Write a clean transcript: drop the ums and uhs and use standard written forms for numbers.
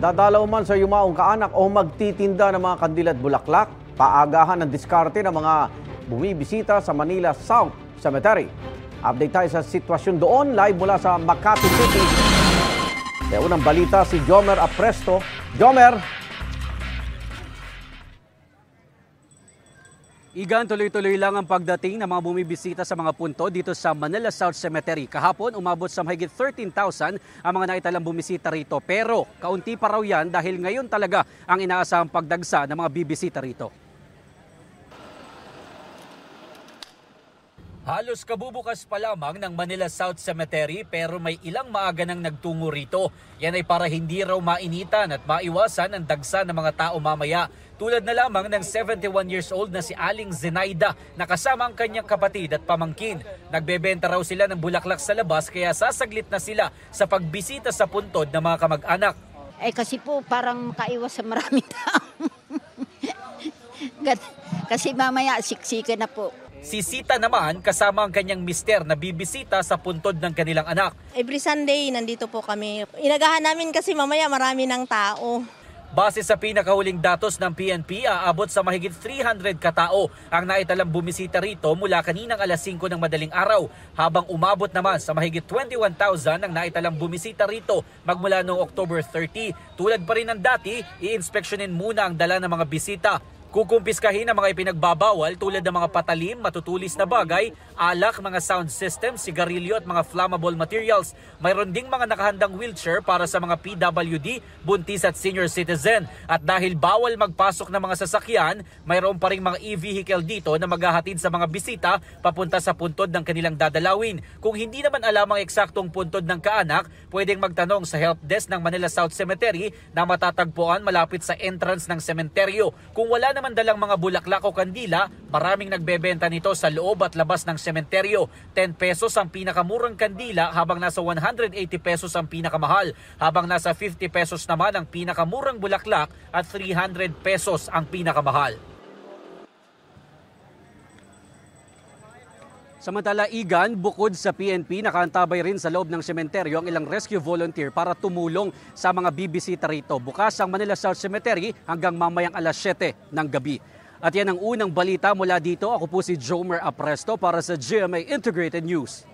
Dadalaw man sa yumaong kaanak o magtitinda ng mga kandila at bulaklak, paagahan ng diskarte ng mga bumibisita sa Manila South Cemetery. Update tayo sa sitwasyon doon, live mula sa Makati City. Kaya unang balita si Jomer Apresto. Jomer! Igan, tuloy-tuloy lang ang pagdating ng mga bumibisita sa mga punto dito sa Manila South Cemetery. Kahapon, umabot sa mahigit 13,000 ang mga naitalang bumisita rito. Pero kaunti pa raw yan dahil ngayon talaga ang inaasahang pagdagsa ng mga bibisita rito. Halos kabubukas pa lamang ng Manila South Cemetery pero may ilang maaga nang nagtungo rito. Yan ay para hindi raw mainitan at maiwasan ang dagsa ng mga tao mamaya. Tulad na lamang ng 71 years old na si Aling Zenaida na kasama ang kanyang kapatid at pamangkin. Nagbebenta raw sila ng bulaklak sa labas kaya sasaglit na sila sa pagbisita sa puntod ng mga kamag-anak. Kasi po parang makaiwas sa maraming tao. Kasi mamaya siksika na po. Si Sita naman kasama ang kanyang mister na bibisita sa puntod ng kanilang anak. Every Sunday nandito po kami. Inagahan namin kasi mamaya marami ng tao. Base sa pinakahuling datos ng PNP, aabot sa mahigit 300 katao ang naitalang bumisita rito mula kaninang alas 5 ng madaling araw, habang umabot naman sa mahigit 21,000 ang naitalang bumisita rito magmula noong October 30. Tulad pa rin ng dati, i-inspeksyonin muna ang dala ng mga bisita. Kukumpiskahin ang mga ipinagbabawal tulad ng mga patalim, matutulis na bagay, alak, mga sound system, sigarilyo at mga flammable materials. Mayroon ding mga nakahandang wheelchair para sa mga PWD, buntis at senior citizen. At dahil bawal magpasok ng mga sasakyan, mayroon pa ring mga e-vehicle dito na maghahatid sa mga bisita papunta sa puntod ng kanilang dadalawin. Kung hindi naman alam ang eksaktong puntod ng kaanak, pwedeng magtanong sa help desk ng Manila South Cemetery na matatagpuan malapit sa entrance ng sementeryo. Kung wala naman dalang mga bulaklak o kandila, maraming nagbebenta nito sa loob at labas ng sementeryo. 10 pesos ang pinakamurang kandila habang nasa 180 pesos ang pinakamahal. Habang nasa 50 pesos naman ang pinakamurang bulaklak at 300 pesos ang pinakamahal. Samantala, Igan, bukod sa PNP, nakaantabay rin sa loob ng sementeryo ang ilang rescue volunteer para tumulong sa mga bibisita rito. Bukas ang Manila South Cemetery hanggang mamayang alas 7 ng gabi. At yan ang unang balita mula dito. Ako po si Jomer Apresto para sa GMA Integrated News.